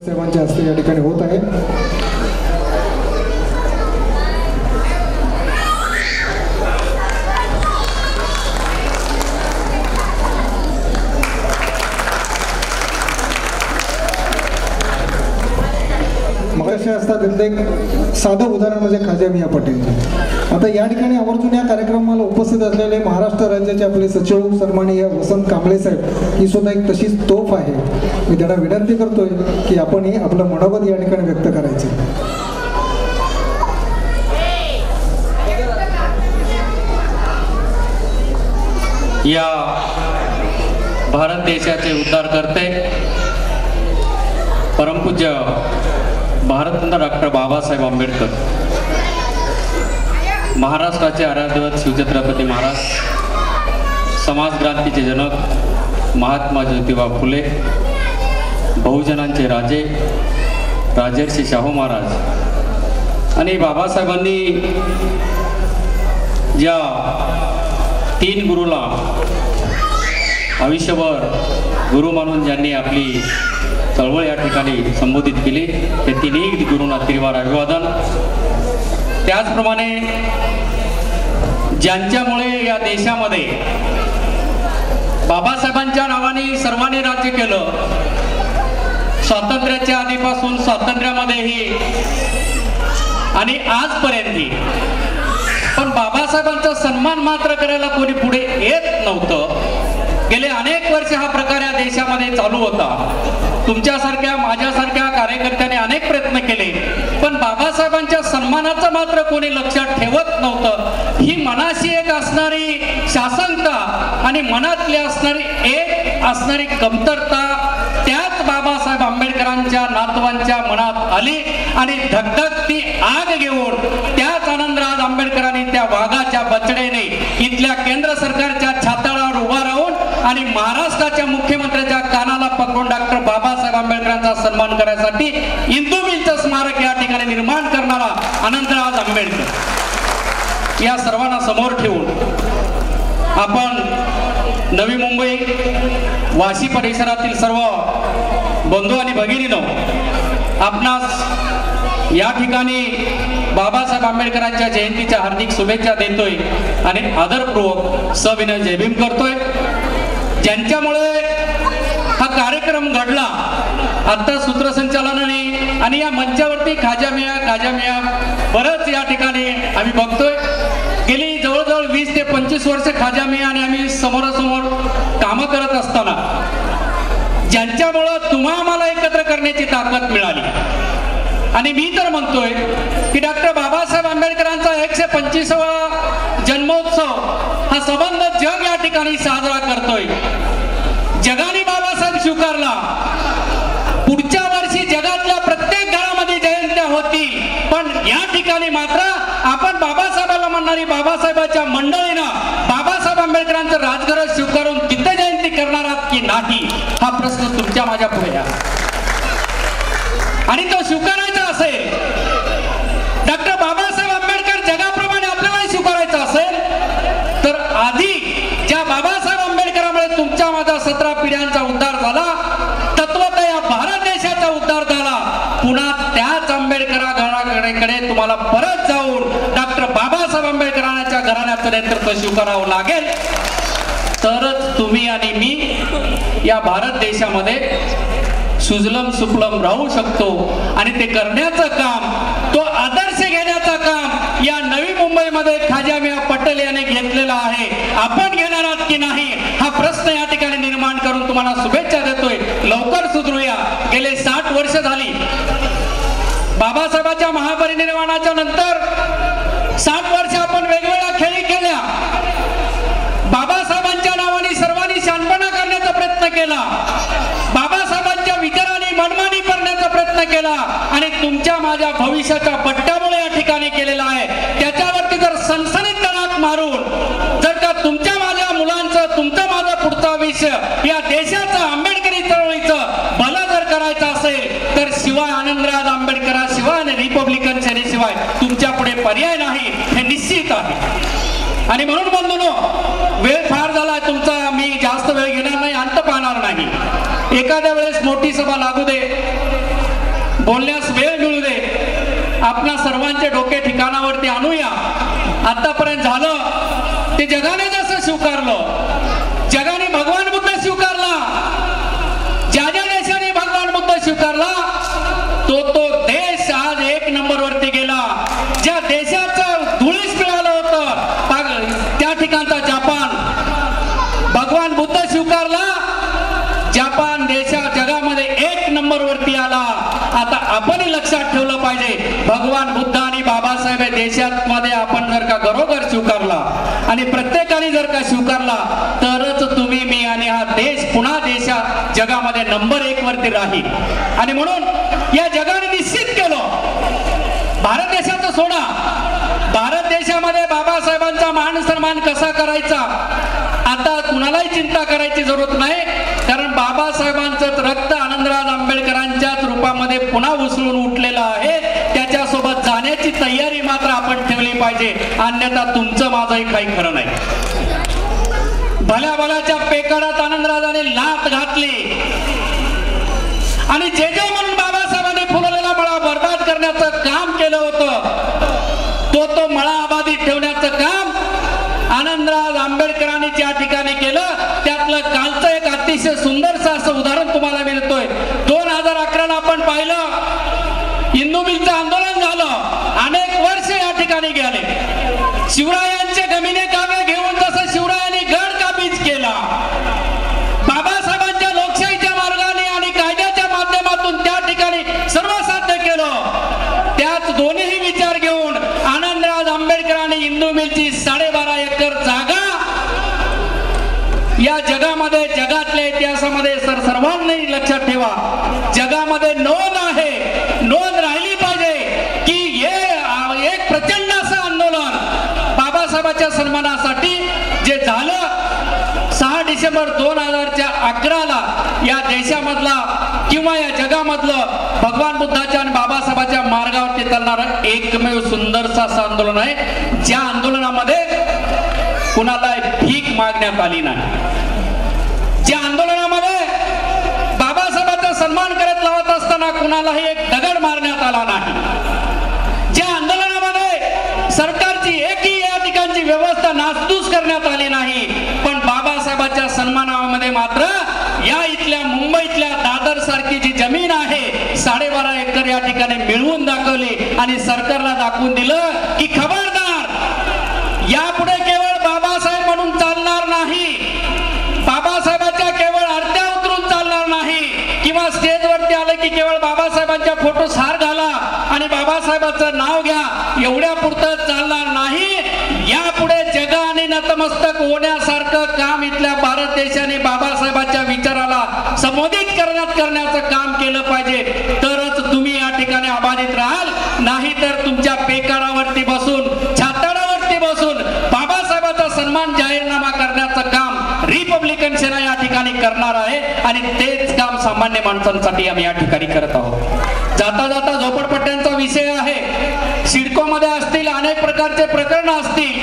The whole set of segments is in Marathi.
साहेबांच्या हस्ते या ठिकाणी होत आहे। मगाशी असतात तिथलं एक साधं उदाहरण म्हणजे खाजा मियाँ पटेलचं। आता या ठिकाणी आवर्जून या कार्यक्रमाला उपस्थित असलेले महाराष्ट्र राज्याचे आपले सचिव सन्माननीय वसंत कांबळे साहेब ही सुद्धा एक तशीच तोफ आहे। मी त्यांना विनंती करतोय की आपण हे आपलं मनोगत या ठिकाणी व्यक्त करायचं। या भारत देशाचे उद्धार करते परमपूज्य भारतरत्न डॉक्टर बाबासाहेब आंबेडकर, महाराष्ट्राचे आराध्यदैवत शिवछत्रपती महाराज, समाज क्रांतीचे जनक महात्मा ज्योतिबा फुले, बहुजनांचे राजे राजर्षी शाहू महाराज आणि बाबासाहेबांनी ज्या तीन गुरुला आयुष्यभर गुरु मानून ज्यांनी आपली चळवळ या ठिकाणी संबोधित केली ते तिन्ही गुरूंना तिरवार अभिवादन। त्याचप्रमाणे ज्यांच्यामुळे या देशामध्ये बाबासाहेबांच्या नावाने सर्वांनी राज्य केलं, स्वातंत्र्याच्या आधीपासून स्वातंत्र्यामध्येही आणि आजपर्यंतही, पण बाबासाहेबांचा सन्मान मात्र करायला कोणी पुढे येत नव्हतं। गेले अनेक वर्ष हा प्रकार या देशामध्ये चालू होता। तुमच्यासारख्या माझ्यासारख्या कार्यकर्त्यांनी अनेक प्रयत्न केले, पण बाबासाहेबांच्या सन्मानाचं मात्र कोणी लक्षात ठेवत नव्हतं। ही मनाशी एक असणारी शासनता आणि मनातली असणारी कमतरता त्याच बाबासाहेब आंबेडकरांच्या नातवांच्या मनात आली आणि धगधगती आग घेऊन त्याच आनंदराज आंबेडकरांनी त्या वाघाच्या बछड्याने इथल्या केंद्र सरकारच्या छाताडावर उभा राहून आणि महाराष्ट्राच्या मुख्यमंत्र्यांच्या कानाला पकडून डॉक्टर बाबासाहेब आंबेडकरांचा सन्मान करण्यासाठी इंदू मिलचं स्मारक या ठिकाणी निर्माण करणारा आनंदराज आंबेडकर या सर्वांना समोर ठेवून आपण नवी मुंबई वाशी परिसरातील सर्व बंधू आणि भगिनींनो आपणास या ठिकाणी बाबासाहेब आंबेडकरांच्या जयंतीच्या हार्दिक शुभेच्छा देतोय आणि आदरपूर्वक सविनय जय भीम करतोय। ज्यांच्यामुळे हा कार्यक्रम घडला आता सूत्रसंचालनाने आणि या मंचावरती खाजा मियाँ बरंच या ठिकाणी आम्ही बघतोय। गेली जवळजवळ 20 ते 25 वर्ष खाजा मियाँ आणि आम्ही समोरासमोर कामं करत असताना ज्यांच्यामुळं आम्हाला एकत्र करण्याची ताकद मिळाली आणि मी तर म्हणतोय की डॉक्टर बाबासाहेब आंबेडकरांचा 125वा जन्मोत्सव हा संबंध जग या ठिकाणी साजरा करतोय। जगाने बाबासाहेब स्वीकारला, पुढच्या वर्षी जगातल्या प्रत्येक घरामध्ये जयंत्या होतील, पण या ठिकाणी मात्र आपण बाबासाहेबाला म्हणणारी बाबासाहेबाच्या मंडळीनं बाबासाहेब आंबेडकरांचं राजघर स्वीकारून तिथे जयंती करणार आहात की नाही हा प्रश्न तुमच्या माझ्या पुढे आहे। आणि तो स्वीकारायचा असेल, डॉक्टर बाबासाहेब आंबेडकर जगाप्रमाणे आपल्याला स्वीकारायचा असेल तर आधी ज्या बाबासाहेब आंबेडकरांमुळे तुमच्या माझा 17 पिढ्यांचा उद्धार झाला, तत्वतः या भारत देशाचा उद्धार झाला, पुन्हा त्याच आंबेडकरांकडे तुम्हाला परत जाऊन डॉक्टर बाबासाहेब आंबेडकरांच्या घराण्याचं नेतृत्व स्वीकारावं लागेल, तरच तुम्ही आणि मी या भारत देशामध्ये सुजलम सुफलम राहू शकतो। आणि ते करण्याचं काम, तो आदर्श घेण्याचं काम या नवी मुंबईमध्ये खाजा मियाँ पटेल यांनी घेतलेला आहे। आपण घेणार आहात की नाही हा प्रश्न या ठिकाणी निर्माण करून तुम्हाला शुभेच्छा देतोय। लवकर सुधरूया। गेले 60 वर्ष झाली बाबासाहेबांच्या महापरिनिर्वाणाच्या नंतर, 60 वर्ष आपण वेगवेगळ्या खेळी केल्या, बाबासाहेबांच्या नावाने सर्वांनी शानपणा करण्याचा प्रयत्न केला, बाबासाहेबांच्या विचारांनी मनमानी करण्याचा प्रयत्न केला आणि तुमच्या माझ्या भविष्याच्या पट्ट्यामुळे या ठिकाणी केलेला आहे। त्याच्यावरती जर सनसनीत तडाख मारून जर का तुमच्या माझ्या मुलांचं, तुमचं माझं पुढचं आयुष्य या देशाचं आंबेडकरी चळवळीचं भलं जर करायचं असेल तर शिवाय आनंदराज आंबेडकराशिवाय आणि रिपब्लिकन सेनेशिवाय तुमच्या पुढे पर्याय नाही, हे निश्चित आहे। आणि म्हणून बंधूंनो, वेळ फार झाला तुमचा, मी जास्त वेळ घेणार नाही, अंत पाहणार नाही। एखाद्या वेळेस मोठी सभा लागू दे, बोलण्यास वेळ मिळू दे, आपणा सर्वांचे डोके ठिकाणावरती आणूया. आतापर्यंत झालं ते जगाने जसं स्वीकारलं, जगाने भगवान बुद्ध स्वीकारला, ज्या ज्या देशाने भगवान बुद्ध स्वीकारला तो देश आज 1 नंबरवरती गेला. ज्या देशाचं धुळीस मिळालं होतं त्या ठिकाणचा जपान, भगवान बुद्ध स्वीकारला, जपान जगामध्ये 1 नंबरवरती आला. आता आपण लक्षात ठेवलं पाहिजे, भगवान बुद्ध आणि बाबासाहेब देशामध्ये आपण जर का घरोघर स्वीकारला आणि प्रत्येकाने जर का स्वीकारला तरच तुम्ही, मी आणि हा देश पुन्हा जगामध्ये नंबर 1 वरती राहील. आणि म्हणून या जगाने निश्चित केलं, भारत देशाचं सोडा, भारत देशामध्ये बाबासाहेबांचा मान सन्मान कसा करायचा आता कुणालाही चिंता करायची जरूरत नाही. कारण बाबासाहेबांचं रक्त आनंदराज आंबेडकरांच्याच रूपामध्ये पुन्हा उसळून उठलेलं आहे. त्याच्यासोबत जाण्याची तयारी मात्र आपण ठेवली पाहिजे, अन्यथा तुमचं माझंही काही खरं नाही. भल्या भल्याच्या पेकाडात आनंदराजाने लाथ घातली आणि जे जे म्हणून बाबासाहेबांनी फुललेला मळा बर्बाद करण्याचं काम केलं होतं, तो मळा आबादित ठेवण्याचं काम आनंदराज आंबेडकरांनी ज्या ठिकाणी केलं, त्यातलं कालचं एक अतिशय सुंदरसं असं उदाहरण तुम्हाला मिळतोय. 2011ला आपण पाहिलं, हिंदू मिलचं आंदोलन झालं, अनेक वर्ष या ठिकाणी गेले. शिवरायांचे गमिने काव्य घेऊन जसं शिवरायांनी गड काबीज केला, बाबासाहेबांच्या लोकशाहीच्या मार्गाने आणि कायद्याच्या माध्यमातून त्या ठिकाणी सर्व साध्य केलं. त्याच दोन्ही विचार घेऊन आनंदराज आंबेडकरांनी हिंदू मिलची 12.5 एकर जागा या जगामध्ये, जगातल्या इतिहासामध्ये सर्वांनी लक्षात ठेवा, जगामध्ये नोंद आहे, नोंद राहिली पाहिजे की हे एक प्रचंड असं आंदोलन बाबासाहेबांच्या सन्मानासाठी जे झालं 6 डिसेंबर 2011ला या देशामधला किंवा या जगामधलं भगवान बुद्धाच्या आणि बाबासाहेबांच्या मार्गावरती चालणारं एकमेव सुंदरचं असं आंदोलन आहे, ज्या आंदोलनामध्ये कुणाला भीक मागण्यात आली नाही, ज्या आंदोलनामध्ये बाबासाहेबांचा सन्मान करत लावत असताना कुणालाही एक दगड मारण्यात आला नाही, ज्या आंदोलनामध्ये सरकारची एकही या ठिकाणची व्यवस्था नासधूस करण्यात आली नाही, पण बाबासाहेबांच्या सन्मानामध्ये मात्र या इथल्या मुंबईतल्या दादर सारखी जी जमीन आहे 12.5 एकर या ठिकाणी मिळवून दाखवली आणि सरकारला दाखवून दिलं की खबरदार, यापुढे केवळ बाबासाहेब म्हणून चालणार नाही, बाबासाहेबांच्या केवळ आरत्या उतरून चालणार नाही किंवा स्टेजवरती आलं की केवळ बाबासाहेबांच्या फोटोस हार घाला आणि बाबासाहेबांचं नाव घ्या, एवढ्या पुरतं चालणार नाही. यापुढे जगाने नतमस्तक होण्यासारखं काम इथल्या भारत देशाने बाबासाहेबांच्या विचाराला संबोधित करण्याचं काम केलं पाहिजे, तरच तुम्ही या ठिकाणी अबाधित राहाल. नाही तर तुमच्या पेकारावरती बसून, छाताडावरती बसून बाबासाहेबांचा सन्मान जाहीरनामा करण्याचं काम रिपब्लिकन सेना या ठिकाणी करणार आहे आणि तेच काम सामान्य माणसांसाठी आम्ही या ठिकाणी करत आहोत. जाता जाता झोपडपट्ट्यांचा विषय आहे, सिडको मध्ये असतील, अनेक प्रकारचे प्रकरण असतील.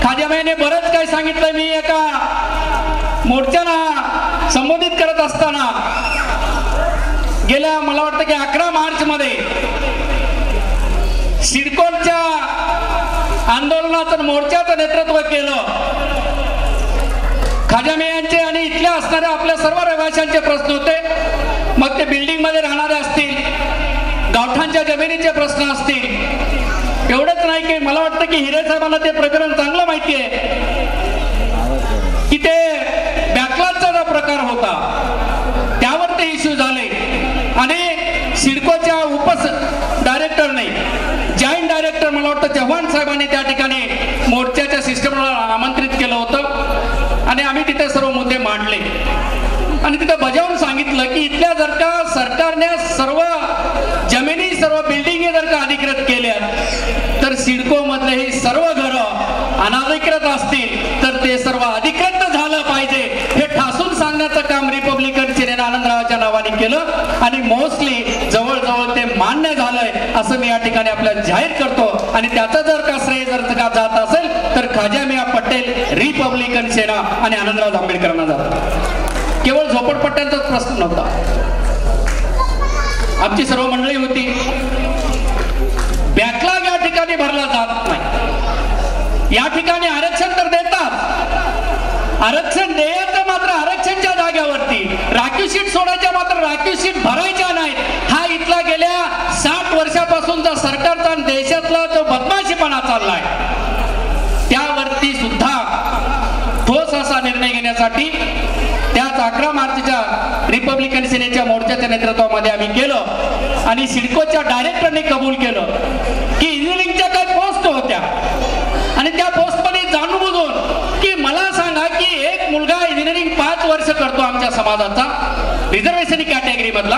खाजाबाईने बरंच काही सांगितलं. मी एका मोर्चाला संबोधित करत असताना गेल्या मला वाटतं की 11 मार्च मध्ये सिडकोच्या आंदोलनाचं मोर्चाचं नेतृत्व केलं. खाजामियांचे आणि इथल्या असणाऱ्या आपल्या सर्व रहिवाशांचे प्रश्न होते, मग ते बिल्डिंग मध्ये राहणारे असतील, गावठांच्या जमिनीचे प्रश्न असतील. एवढंच नाही की मला वाटतं की हिरे साहेबांना ते प्रकरण चांगलं माहिती आहे की ते बॅकलॉगचा जो प्रकार होता त्यावर ते इश्यू झाले आणि सिडकोच्या डायरेक्टरने, जॉईंट डायरेक्टर मला वाटतं चव्हाण साहेबांनी त्या ठिकाणी मोर्चाच्या सिस्टमला आमंत्रित केलं होतं आणि आम्ही तिथे सर्व मुद्दे मांडले आणि तिथे बजावून सांगितलं की इथल्या जर का सरकारने सर्व जमिनी, सर्व बिल्डिंगी जर का अधिकृत केल्या तर सिडको मधले हे सर्व घरं अनाधिकृत असतील तर ते सर्व अधिकृत झालं पाहिजे, हे ठासून सांगण्याचं काम रिपब्लिकन सेनेने आनंदरावाच्या नावाने केलं आणि मोस्टली जवळजवळ ते मान्य झालंय असं मी या ठिकाणी आपल्याला जाहीर करतो. आणि त्याचा जर का श्रेय जर का जात असेल तर खाजामिया पटेल, रिपब्लिकन सेना आणि आनंदराव आंबेडकरांना जात. केवळ झोपडपट्ट्यांचाच प्रश्न नव्हता. आमची सर्व मंडळी होती. बॅकलॉग या ठिकाणी भरला जात नाही. या ठिकाणी आरक्षण तर देतात, आरक्षण द्यायचं मात्र आरक्षणच्या जाग्यावरती, राखीव सीट सोडायच्या मात्र राखीव सीट भरायच्या नाहीत. हा इथला गेल्या 60 वर्षापासूनचा सरकारचा आणि देशातला जो बदमाशीपणा चाललाय त्यावरती सुद्धा ठोस असा निर्णय घेण्यासाठी त्याच 11 मार्चच्या रिपब्लिकन सेनेच्या मोर्चाच्या नेतृत्वामध्ये आम्ही केलं आणि सिडकोच्या डायरेक्टरने कबूल केलं की इंजिनिअरिंगच्या काही पोस्ट होत्या आणि त्या पोस्टमध्ये जाणून बुजून की मला सांगा की एक मुलगा इंजिनिअरिंग 5 वर्ष करतो आमच्या समाजाचा रिझर्वेशन कॅटेगरी मधला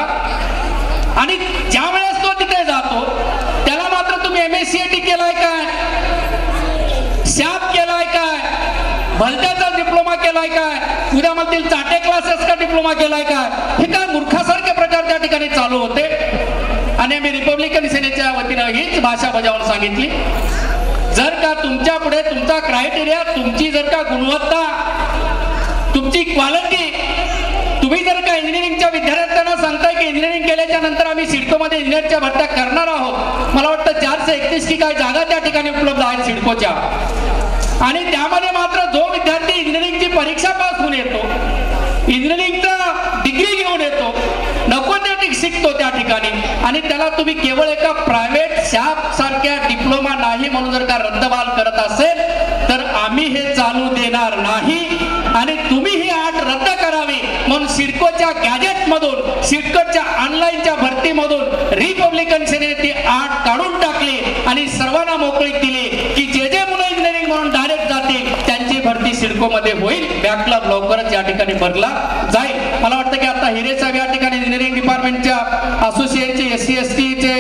आणि ज्या वेळेस तो तिथे जातो त्याला मात्र तुम्ही MSCIT केलाय काय, SAP केलाय काय, भलत्याचा डिप्लोमा केलाय काय, उद्या म्हणतील चाटे क्लासेस का डिप्लोमा केलाय काय, हे काय मूर्खासारखे प्रकार त्या ठिकाणी चालू होते. आणि आम्ही रिपब्लिकन सेनेच्या वतीनं हीच भाषा बजावून सांगितली, जर का तुमच्या पुढे तुमचा क्रायटेरिया, तुमची जर का गुणवत्ता, तुमची क्वालिटी, तुम्ही जर का इंजिनिअरिंगच्या विद्यार्थ्यांना सांगताय की इंजिनिअरिंग केल्याच्या नंतर आम्ही सिडकोमध्ये इंजिनिअरच्या भरत्या करणार आहोत, मला वाटतं 431 की काय जागा त्या ठिकाणी उपलब्ध आहेत सिडकोच्या, आणि त्यामध्ये मात्र जो विद्यार्थी इंजिनिअरिंगची परीक्षा पास होऊन येतो, इंजिनिअरिंगचा डिग्री घेऊन येतो, नको ते शिकतो त्या ठिकाणी आणि त्याला तुम्ही केवळ एका प्रायव्हेट SAP सारख्या डिप्लोमा नाही म्हणून जर का रद्दबाल करत असेल तर आम्ही हे चालू देणार नाही आणि तुम्ही ही अट रद्द करावी म्हणून सिडकोच्या गॅजेट मधून, सिडकोच्या ऑनलाईनच्या भरतीमधून रिपब्लिकन सेनेने ती अट काढून टाकली आणि सर्वांना मोकळीक दिली की जे जे मुलं इंजिनिअरिंग म्हणून डायरेक्ट जातील त्यांची भरती सिडकोमध्ये होईल. बॅकलॉग लवकरच या ठिकाणी भरला जाईल. मला वाटतं की आता हिरे साहेब या ठिकाणी इंजिनिअरिंग डिपार्टमेंटच्या असोसिएशनचे SC ST चे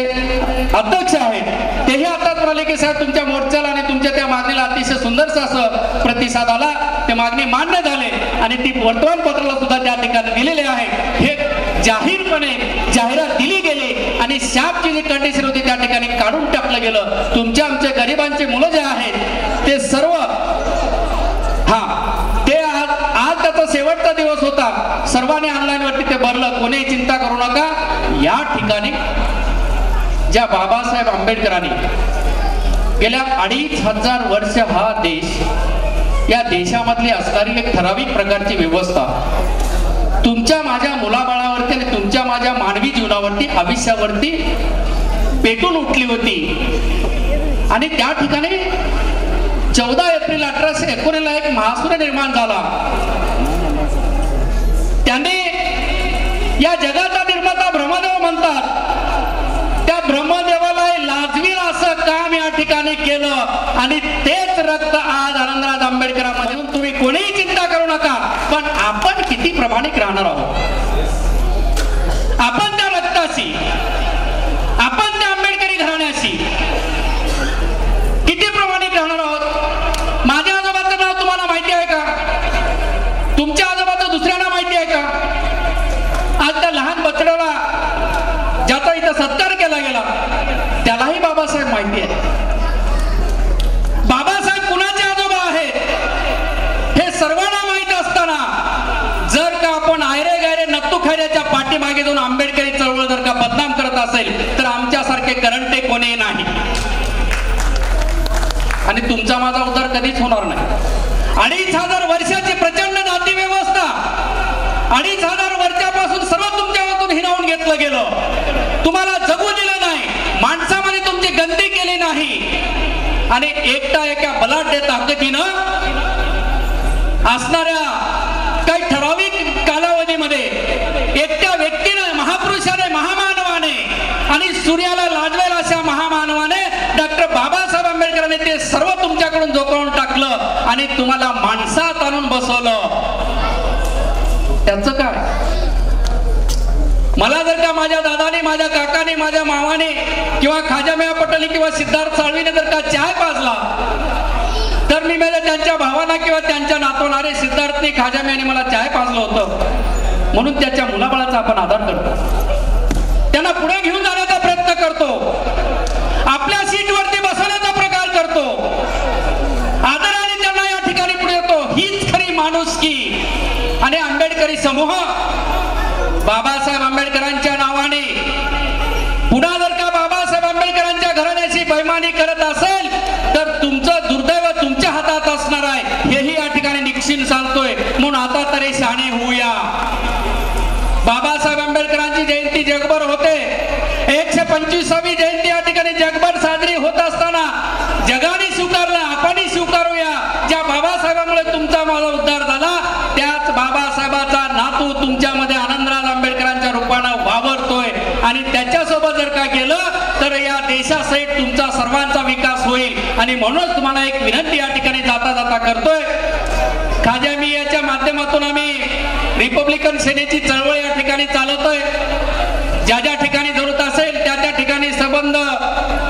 अध्यक्ष आहेत, तेही आता म्हणाले की साहेब तुमच्या मोर्चाला आणि तुमच्या त्या मागणीला अतिशय सुंदरसा असं प्रतिसाद आला, ते मागणी मान्य झाले आणि ती वर्तमानपत्राला सुद्धा त्या ठिकाणी दिलेले आहे. हे जाहीरपणे जाहिरात दिली गेली आणि SAPची जी कंडिशन होती त्या ठिकाणी काढून टाकलं गेलं. तुमच्या आमच्या गरिबांचे मुलं जे आहेत ते सर्व ते आज त्याचा शेवटचा दिवस होता, सर्वांनी ऑनलाईन वरती ते भरलं, कोणी चिंता करू नका. या ठिकाणी ज्या बाबासाहेब आंबेडकरांनी गेल्या 2500 वर्ष हा देश, या देशामधली असणारी एक ठराविक प्रकारची व्यवस्था तुमच्या माझ्या मुलाबाळावरती आणि तुमच्या माझ्या मानवी जीवनावरती, आयुष्यावरती पेटून उठली होती आणि त्या ठिकाणी 14 एप्रिल 1819 ला एक महासूर निर्माण झाला. त्याने या जगाचा निर्माता ब्रह्मदेव म्हणतात, त्या ब्रह्मदेवाला लाजवील असं काम या ठिकाणी केलं आणि तेच रक्त आज आनंदराज आंबेडकरांमध्ये. तुम्ही कोणीही चिंता करू नका, पण आपण किती प्रामाणिक राहणार आहोत, आपण त्या रक्ताशी, आपण त्या आंबेडकरी घराण्याशी किती प्रामाणिक राहणार आहोत. माझ्या आजोबाचं नाव तुम्हाला माहिती आहे का? तुमच्या आजोबाचं दुसऱ्यांना माहिती आहे का? आज त्या लहान बछड्याला ज्याचा इथं सत्कार केला गेला त्यालाही बाबासाहेब माहिती आहे. बाबासाहेब कुणाचे आजोबा आहेत हे सर्वांना माहित असताना जर का आपण आयरे गायरे नत्तू खैऱ्याच्या पाठीमागे जाऊन आंबेडकरी चळवळ जर का बदनाम करत असेल तर आमच्यासारखे करंटे कोणी नाही आणि तुमचा माझा उद्धार कधीच होणार नाही. 2500 वर्षाची प्रचंड जाती व्यवस्था, 2500 वर्षापासून सर्व तुमच्यावरून हिरावून घेतलं गेलं, तुम्हाला जगू दिलं नाही, माणसामध्ये तुमची गंदी केली नाही आणि एकटा एका बलाढ्य ताकदीनं असणाऱ्या काही ठराविक कालावधीमध्ये एकट्या व्यक्तीने, महापुरुषाने, महामानवाने आणि सूर्याला लाजवेल अशा महामानवाने डॉक्टर बाबासाहेब आंबेडकरांनी ते सर्व तुमच्याकडून झोकावून टाकलं आणि तुम्हाला माणसात आणून बसवलं. त्याचं काय? मला जर का माझ्या दादाने, माझ्या काकाने, माझ्या मामाने किंवा खाजामिया पटेल किंवा सिद्धार्थ साळवीने जर का चाय पाजला तर मी माझ्या त्यांच्या भावांना किंवा त्यांच्या नातवांना, अरे सिद्धार्थने, खाजामियाने मला चाय पाजलं होतं म्हणून त्याच्या मुलाबाळाचा आपण आदर करतो, त्यांना पुढे घेऊन जाण्याचा प्रयत्न करतो, आपल्या सीटवरती बसवण्याचा प्रकार करतो, आदराने त्यांना या ठिकाणी पुढे येतो. हीच खरी माणुसकी. आणि आंबेडकरी समूह बाबासाहेब आंबेडकरांच्या नावाने पुन्हा जर का बाबासाहेब आंबेडकरांच्या घराण्याची बैमानी करत असेल तर तुमचं दुर्दैव तुमच्या हातात असणार आहे, हेही या ठिकाणी निश्चित सांगतोय. म्हणून आता तरी शहाणे होऊया. बाबासाहेब आंबेडकरांची जयंती जगभर होते. 125वी जयंती या ठिकाणी जगभर साजरी होत असताना जगाने स्वीकारलं, आपणही स्वीकारूया. ज्या बाबासाहेबांमुळे तुमचा माझा उद्धार झाला त्याच बाबासाहेबाचा नातू तुमच्यामध्ये आनंदराज आंबेडकरांच्या रूपानं वावरतोय आणि त्याच्यासोबत जर का गेलं तर या देशासहित तुमचा सर्वांचा विकास होईल. आणि म्हणूनच तुम्हाला एक विनंती या ठिकाणी जाता जाता करतोय. खाजा मियाच्या माध्यमातून आम्ही रिपब्लिकन सेनेची चळवळ या ठिकाणी चालवतोय. ज्या ज्या ठिकाणी जरूरत असेल त्या त्या ठिकाणी संबंध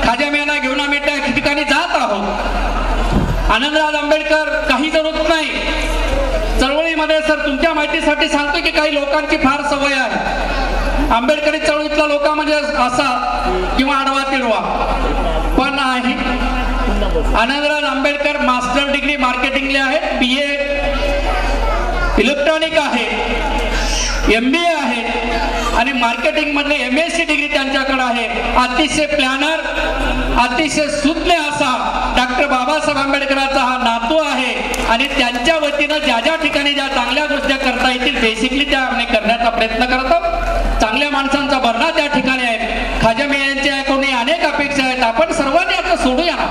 खाजा मियांना घेऊन आम्ही त्या ठिकाणी जात आहोत. आनंदराज आंबेडकर काही जरूरत नाही चळवळीमध्ये. सर तुमच्या माहितीसाठी सांगतो की काही लोकांची फार सवय आहे. आंबेडकरी चळवळीतल्या लोकांमध्ये असा किंवा आडवा तिडवा पण आहे. आनंदराज आंबेडकर मास्टर डिग्री मार्केटिंगला आहे, BA इलेक्ट्रॉनिक आहे, MBA आहे आणि मार्केटिंग मधले MSc डिग्री त्यांच्याकडे आहे. अतिशय प्लॅनर, अतिशय सुज्ञ असा डॉक्टर बाबासाहेब आंबेडकरांचा हा नातू आहे आणि त्यांच्या वतीनं ज्या ज्या ठिकाणी ज्या चांगल्या गोष्टी करता येतील बेसिकली त्या आम्ही करण्याचा प्रयत्न करतो. चांगल्या माणसांचा भरणा त्या ठिकाणी आहे. खाजा मियांच्या कोणी अनेक अपेक्षा आहेत. आपण सर्वांनी आता सोडूया ना,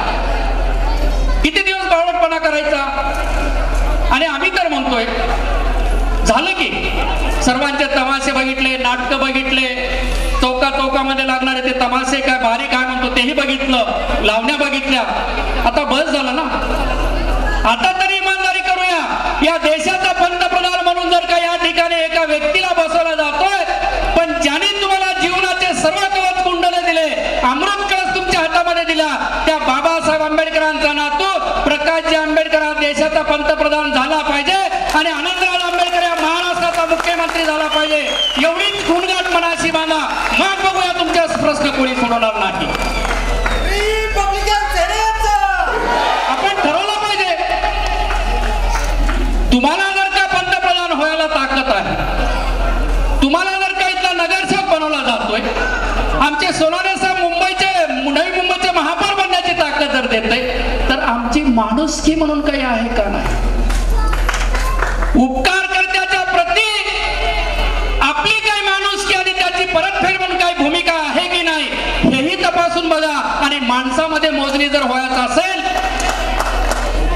किती दिवस बावळटपणा करायचा. आणि आम्ही तर म्हणतोय झालं की सर्वांचे तमाशे बघितले, नाटक बघितले, चौका चौकामध्ये लागणारे ते तमाशे काय भारी काय म्हणतो तेही बघितलं, लावण्या बघितल्या. आता बस झालं ना. आता तरी इमानदारी करूया. या देशाचा पंतप्रधान म्हणून जर का या ठिकाणी एका व्यक्तीला बसवला जातोय पण ज्याने तुम्हाला जीवनाचे सर्व कवच कुंडले दिले, अमृत कळस तुमच्या हातामध्ये दिला, त्या बाबासाहेब आंबेडकरांचा नातू प्रकाशजी आंबेडकर हा देशाचा पंतप्रधान झाला पाहिजे आणि आनंदराज आंबेडकर या महाराष्ट्राचा मुख्यमंत्री झाला पाहिजे. एवढीच गुणगाट मनाशी बांधा. मग बघूया तुमच्या प्रश्न कोणी सोडवणार नाही. आपण ठरवलं पाहिजे. तुम्हाला जर का पंतप्रधान व्हायला ताकद आहे, तुम्हाला जर का इथला नगरसेवक बनवला जातोय, आमचे सोनारे साहेब नवी मुंबईचे महापौर बनण्याची ताकद जर देते तर आमची माणुसकी म्हणून काही आहे का नाही. उपकार करत्याच्या प्रती आपली काही माणुसकी आणि त्याची परतफेड म्हणून काही भूमिका आहे की नाही हेही तपासून बघा. आणि माणसामध्ये मोजणी जर व्हायचं असेल,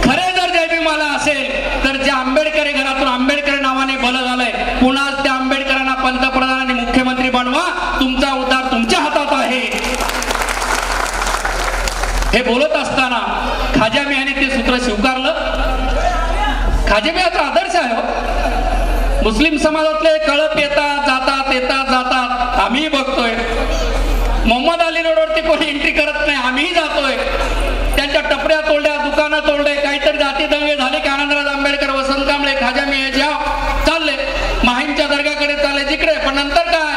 खरे जर जयभीमाला असेल तर ज्या आंबेडकरी घरातून आंबेडकरी नावाने भलं झालंय, पुन्हा त्या आंबेडकरांना पंतप्रधान आणि मुख्यमंत्री बनवा. तुमचा उद्धार तुमच्या हातात आहे. हे बोलत असताना खाजा मियाने ते सूत्र स्वीकारलं. खाजा मियाचा आदर्श आहे. मुस्लिम समाजातले कळप येतात जातात आम्ही बघतोय. मोहम्मद अली रोडवरती कोणी एंट्री करत नाही, आम्हीही जातोय. त्यांच्या टपऱ्या तोडल्या, दुकानं तोडले, काहीतरी जाती दंगे झाले की आनंदराज आंबेडकर, वसंत कांबळे, खाजा मिया चालले माहीमच्या दर्ग्याकडे चालले जिकडे. पण नंतर काय,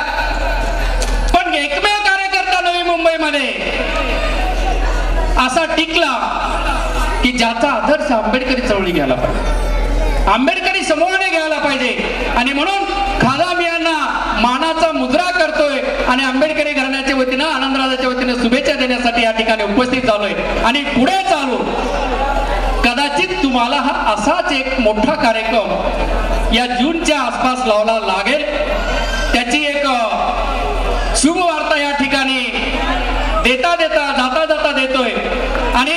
पण एकमेव कार्यकर्ता नवी मुंबईमध्ये असा टिकला की ज्याचा आदर्श आंबेडकरी चळवळी घ्यायला पाहिजे, आंबेडकरी समूहाने घ्यायला पाहिजे. आणि म्हणून खाजा मियांना मानाचा मुजरा करतोय आणि आंबेडकरी घराण्याच्या वतीनं आनंदराजाच्या वतीनं शुभेच्छा देण्यासाठी या ठिकाणी उपस्थित झालोय. आणि पुढे चालू कदाचित तुम्हाला हा असाच एक मोठा कार्यक्रम या जूनच्या आसपास लावला लागेल. त्याची एक शुभ वार्ता या ठिकाणी जाता देतोय. आणि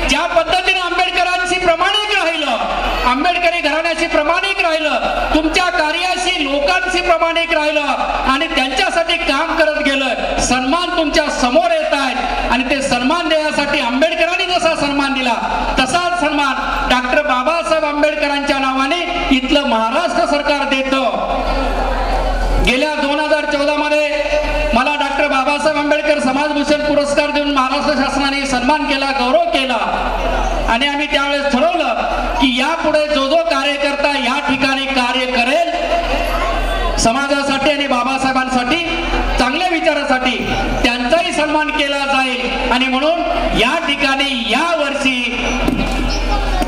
ज्या पद्धतीने आंबेडकरांशी प्रामाणिक राहिलं, आंबेडकरी घराण्याशी प्रामाणिक राहिलं, तुमच्या कार्याशी लोकांशी प्रामाणिक राहिलं आणि त्यांच्यासाठी काम करत गेलं, सन्मान तुमच्या समोर येत आहेत. आणि ते सन्मान देण्यासाठी आंबेडकरांनी जसा सन्मान दिला तसाच सन्मान डॉक्टर बाबासाहेब आंबेडकरांच्या नावाने इथलं महाराष्ट्र सरकार देतं. गेल्या 2014 मध्ये मला डॉक्टर बाबासाहेब आंबेडकर समाजभूषण पुरस्कार देऊन महाराष्ट्र शासनाने सन्मान केला, गौरव केला. आणि आम्ही त्यावेळेस ठरवलं की यापुढे जो जो कार्यकर्ता या ठिकाणी कार्य करेल समाजासाठी आणि बाबासाहेबांसाठी, चांगल्या विचारासाठी, त्यांचाही सन्मान केला जाईल. आणि म्हणून या ठिकाणी या वर्षी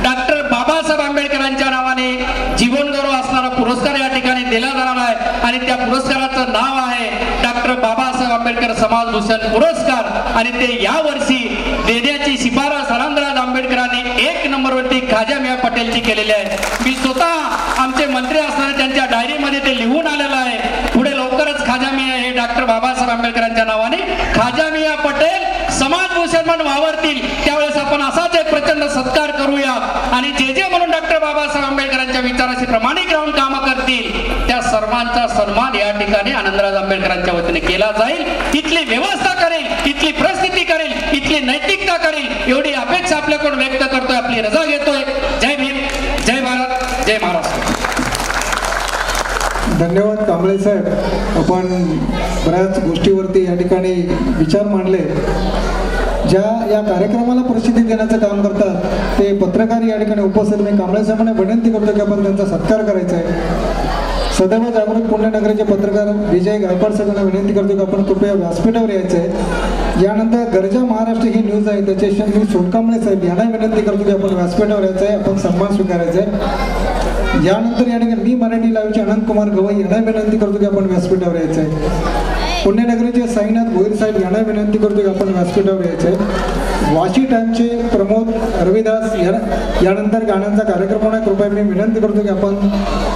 डॉक्टर बाबासाहेब आंबेडकरांच्या नावाने जीवन गौरव असणारा पुरस्कार या ठिकाणी दिला जाणार आहे. आणि त्या पुरस्काराचं नाव आहे डॉक्टर बाबासाहेब आंबेडकर समाजभूषण पुरस्कार आणि ते यावर्षी देण्याची शिफारस आनंदराज आंबेडकरांनी 1 नंबरवरती खाजा मियाँ पटेलची केलेली आहे. मी स्वतः आमचे मंत्री असताना त्यांच्या डायरीमध्ये ते लिहून आलेलं आहे. पुढे लवकरच खाजा मियाँ हे डॉक्टर बाबासाहेब आंबेडकरांच्या नावाने खाजा मियाँ पटेल समाजभूषण म्हणून वावरतील. त्यावेळेस आपण असाच एक प्रचंड सत्कार करूया आणि जे म्हणून डॉक्टर बाबासाहेब आंबेडकरांच्या विचाराशी प्रामाणिक राहून कामं करतील त्या सर्वांचा सन्मान या ठिकाणी आनंदराज आंबेडकरांच्या वतीने केला जाईल. इथली व्यवस्था करेल, इथली परिस्थिती करेल, इथली नैतिकता करेल एवढी अपेक्षा आपल्याकडून व्यक्त करतोय. आपली रजा घेतोय. जय भीम, जय भारत, जय महाराष्ट्र. धन्यवाद कांबळे साहेब. आपण बऱ्याच गोष्टीवरती या ठिकाणी विचार मांडले. ज्या या कार्यक्रमाला प्रसिद्धी देण्याचं काम करतात ते पत्रकार या ठिकाणी उपस्थित. मी कांबळे साहेबांना विनंती करतो की आपण त्यांचा सत्कार करायचा आहे. सदैव जागृत पुण्यनगरीचे पत्रकार विजय गायकवाड साहेबांना विनंती करतो की आपण कृपया व्यासपीठावर यायचं आहे. यानंतर गरजा महाराष्ट्र ही न्यूज आहे त्याच्याशी मी सोनकांबळे साहेब यांना विनंती करतो की आपण व्यासपीठावर यायचं आहे, आपण सन्मान स्वीकारायचा आहे. यानंतर या ठिकाणी मी मराठी लाईव्हचे अनंत कुमार गवई यांना विनंती करतो की आपण व्यासपीठावर यायचं आहे. पुण्यनगरीचे साईनाथ भोईर साहेब यांना विनंती करतो की आपण व्यासपीठावर यायचं आहे. वाशी टाइमचे प्रमोद रविदास यानंतर गाण्यांचा कार्यक्रम होणार. कृपया मी विनंती करतो की आपण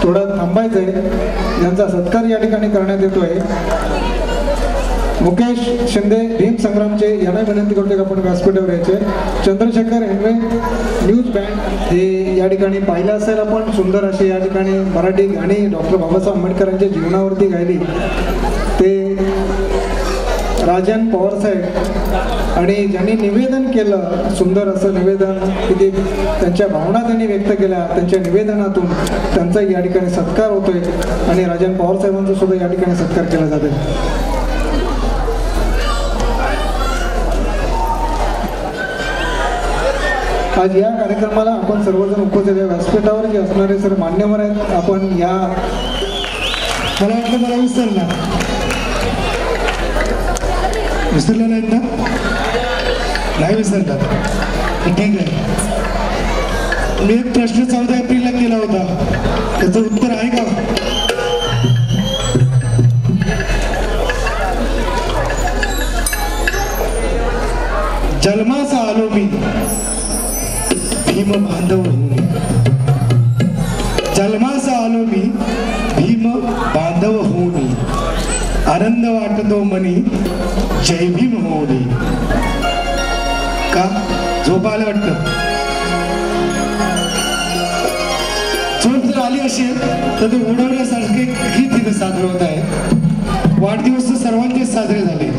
थोडं थांबायचं आहे. यांचा सत्कार या ठिकाणी करण्यात येतोय. मुकेश शिंदे भीम संग्रामचे यांना विनंती करतो की आपण व्यासपीठावर यायचे. चंद्रशेखर हेगडे न्यूज बँड हे या ठिकाणी पाहिलं असेल आपण. सुंदर अशी या ठिकाणी मराठी गाणी डॉक्टर बाबासाहेब आंबेडकरांच्या जीवनावरती गायली. ते राजन पवार साहेब आणि ज्यांनी निवेदन केलं सुंदर असं निवेदन किती त्यांच्या भावना त्यांनी व्यक्त केल्या त्यांच्या निवेदनातून त्यांचा या ठिकाणी सत्कार होतोय आणि राजन पवार साहेबांचा सुद्धा या ठिकाणी सत्कार केला जातोय. आज या कार्यक्रमाला आपण सर्वजण उपस्थित आहे. व्यासपीठावर जे असणारे सर मान्यवर आहेत. आपण या मला वाटलं मला विसरले नाहीत ना? नाही विसरतात. ठीक आहे. मी एक प्रश्न 14 एप्रिलला केला होता, त्याचं उत्तर आहे का? जन्माचा आलो मी भीम बांधव होऊन. जन्माचा आलो मी भीम बांधव होऊन. आनंद वाटतो मनी जय भीम होऊन. का झोप आलं वाटतं? झोप जर आली असेल तर ते उडवण्यासारखे गीत तिथे सादर होत आहे. वाढदिवस सर्वांचेच साजरे झाले.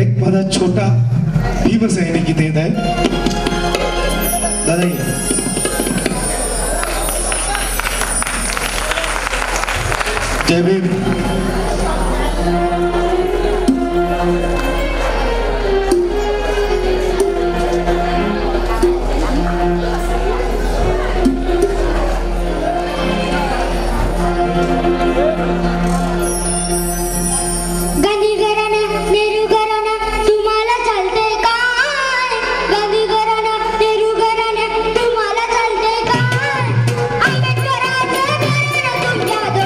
एक माझा छोटा भीम सैनिक इथे येत आहे. दादा जय भीम. आंबेडकरांचं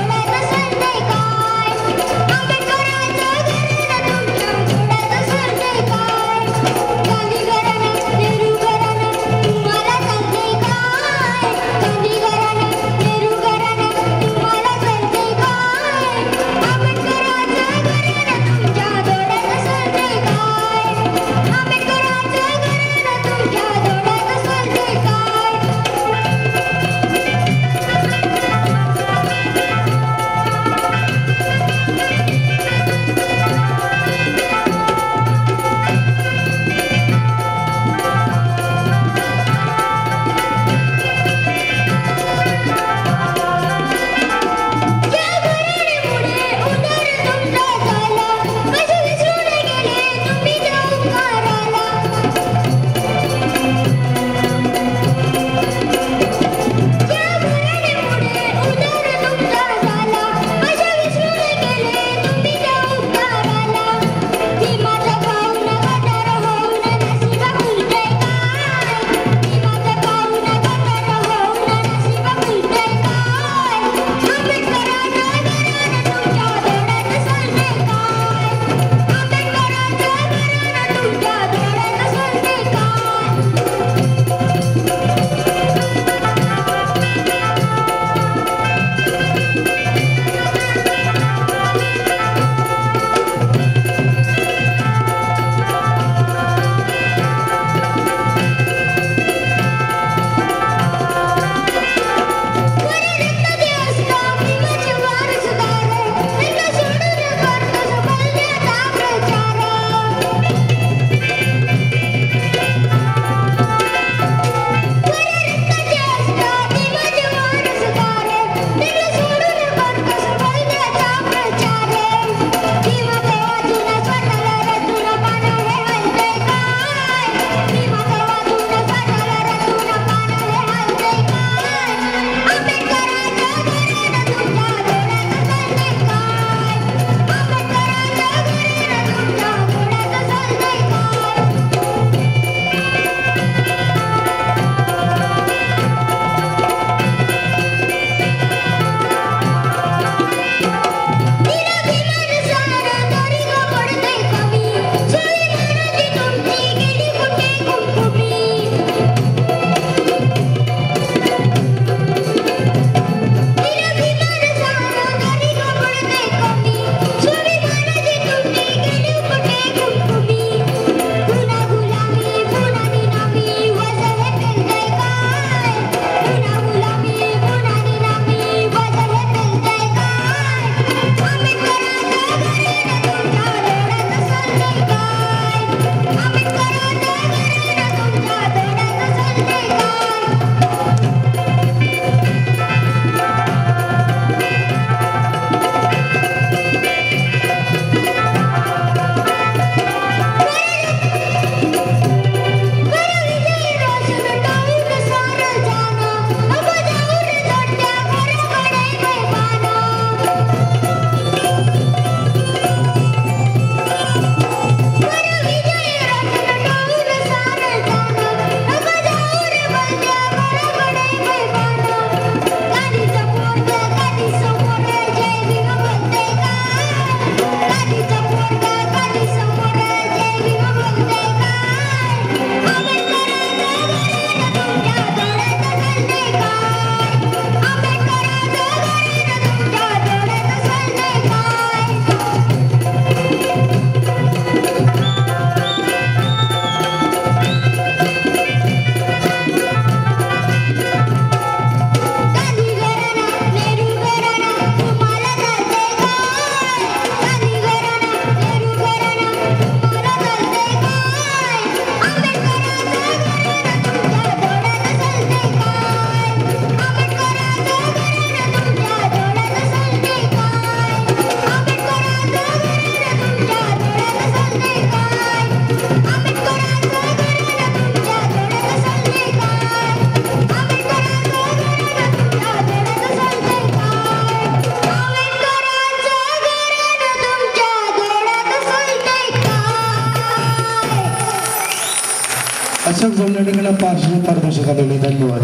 दर्शक मंडळींना पारदर्शक आलेले धन्यवाद.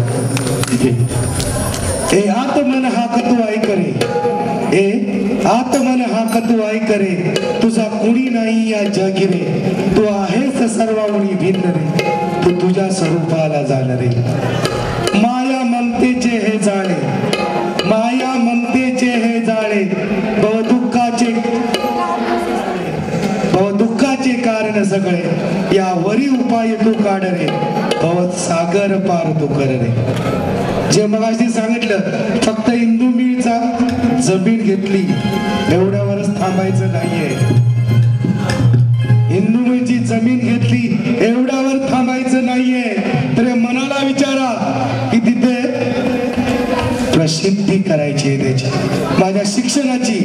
ए आत्मन हाक तू ऐक रे, ए आत्मन हाक तू ऐक रे, तुझा कुणी नाही या जगी रे, तू आहेस सर्वांनी भिन्न रे, तू तुझ्या स्वरूपाला जाण रे. माया ममतेचे हे जाणे, माया ममतेचे हे जाणे, दुःखाचे कारण सगळे, या वरी उपाय तू काढ रे, भवत सागर पार तू कर रे. जे मगाशी सांगितलं, फक्त इंदू मिळचा जमीन घेतली एवढ्यावरच थांबायचं नाहीये. इंदू मिळची जमीन घेतली एवढ्यावर थांबायचं नाहीये, तर मनाला विचारा की तिथे प्रसिद्धी करायची आहे त्याची, माझ्या शिक्षणाची,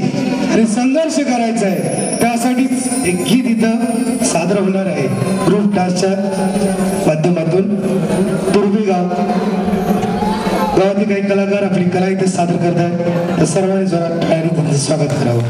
आणि संघर्ष करायचा आहे. त्यासाठीच एक गीत इथं सादर होणार आहे ग्रुप डान्सच्या माध्यमातून. दुर्बीगाव गावातील काही कलाकार आपली कला इथे सादर करतात, तर सर्वांनी जोरात टाळ्यांनी त्यांचं स्वागत करावं.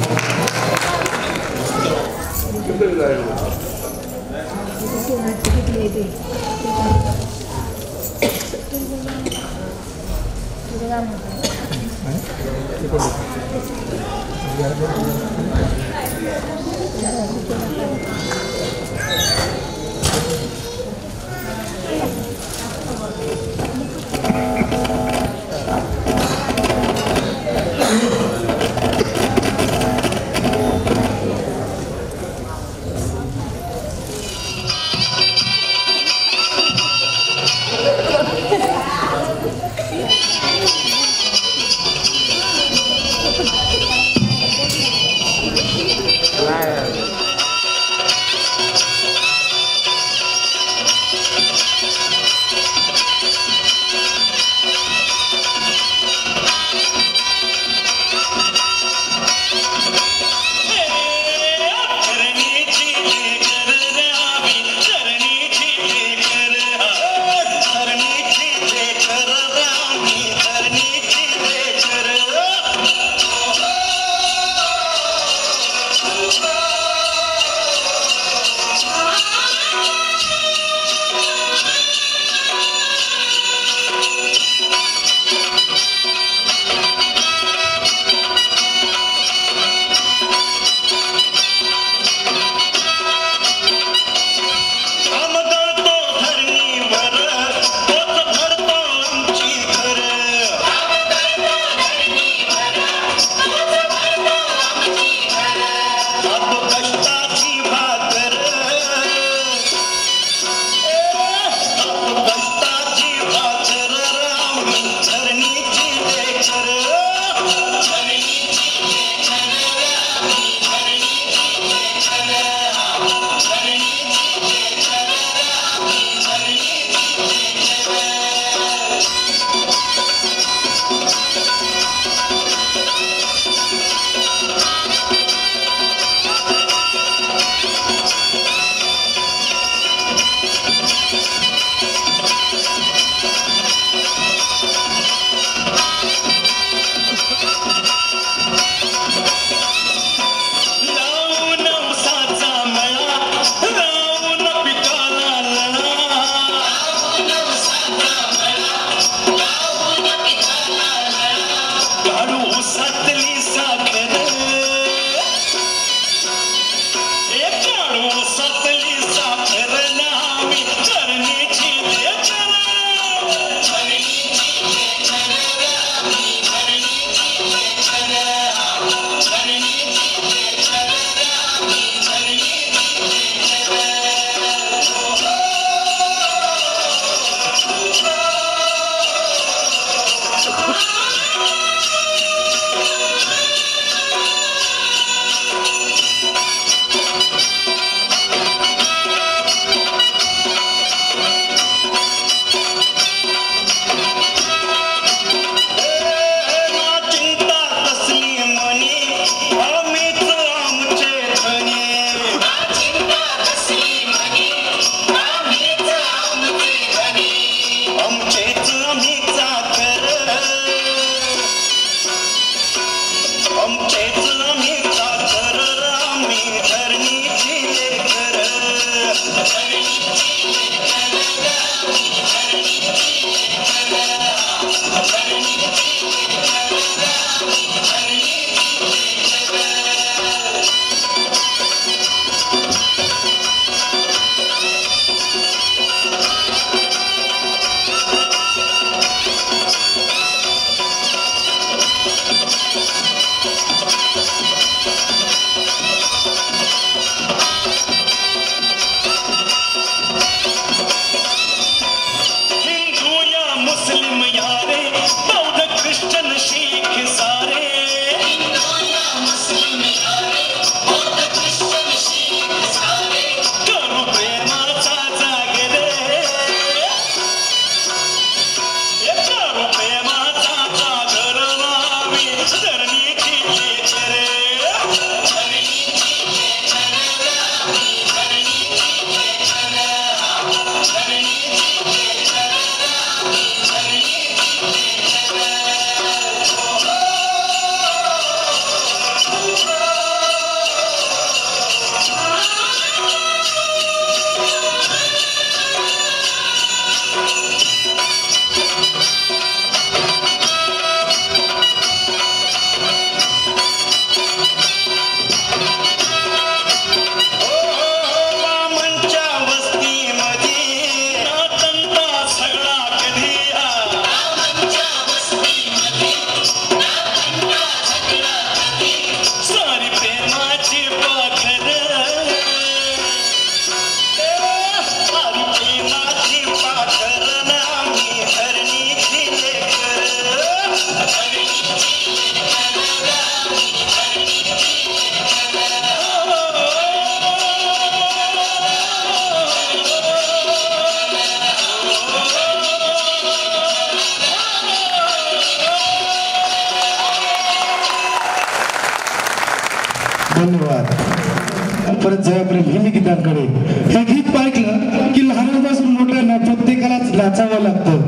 परत जाऊ आपल्या नेहमी गीतांकडे. हे गीत ऐकलं की लहानापासून मोठ्यांना प्रत्येकालाच नाचावं लागतं,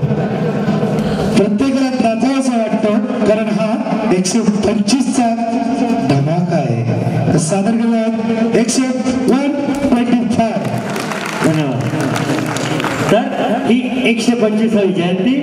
प्रत्येकाला नाचावं असं वाटतं, कारण हा 125चा धमाका आहे. सादर केला 125. धन्यवाद. तर ही 125वी जयंती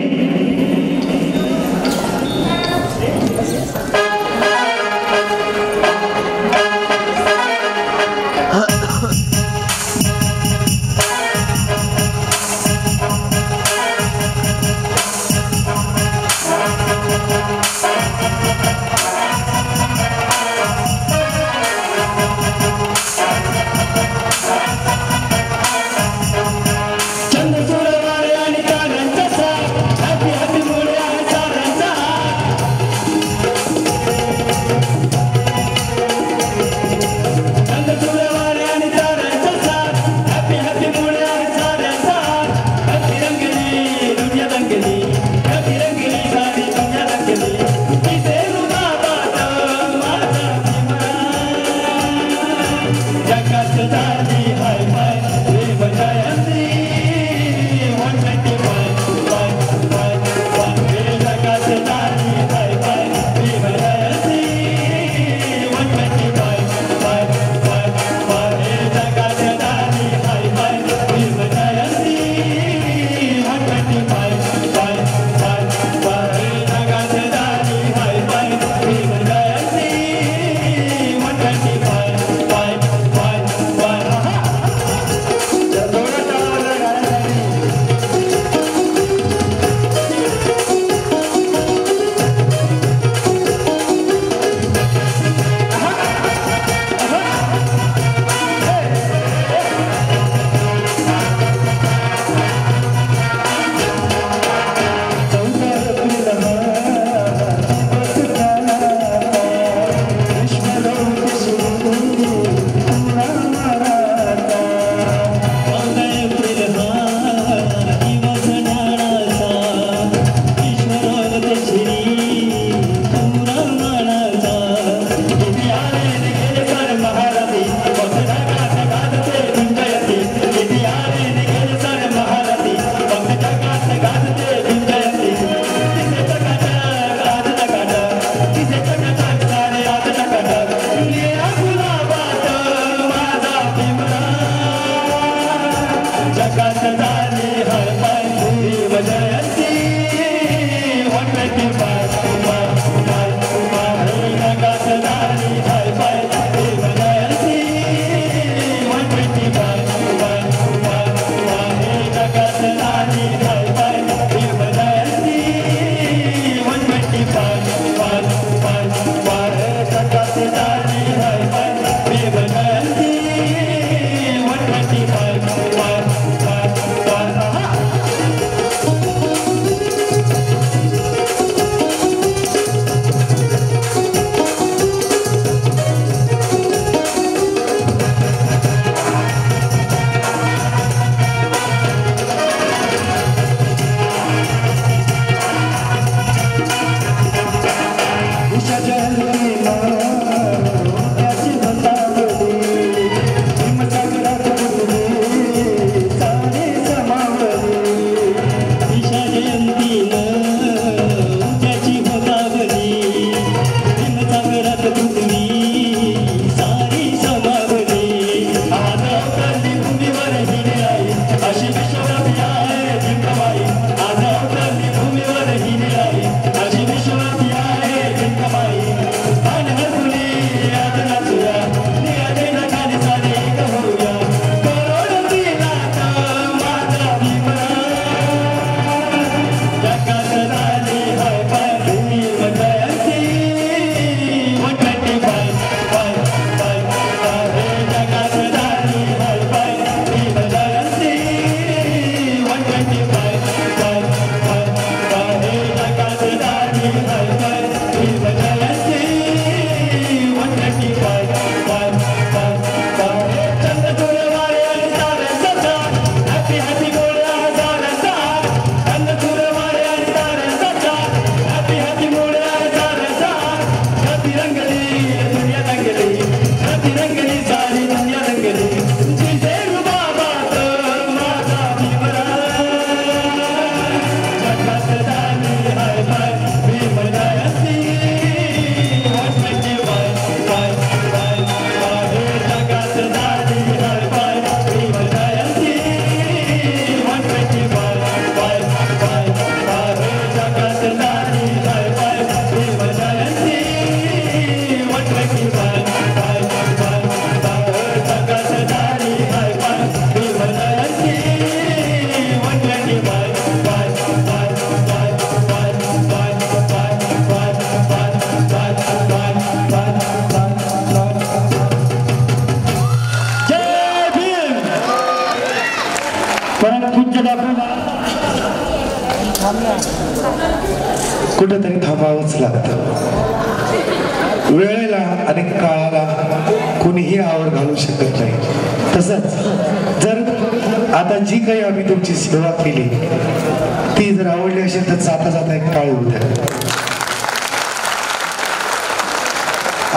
चंद्रचूड वारे आणि कानांचा सा कुठंतरी थांबावंच लागतं. वेळेला आणि काळाला कोणीही आवड घालू शकत नाही. तसंच जर आता जी काही आम्ही तुमची सेवा केली ती जर आवडली असेल तर जाता जाता एक काळ उद्या.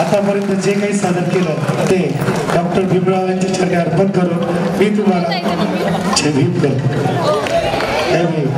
आतापर्यंत जे काही सादर केलं ते डॉक्टर भीमराव यांच्या चरणी अर्पण करून मी तुम्हाला जय भीम करतो. जय भीम.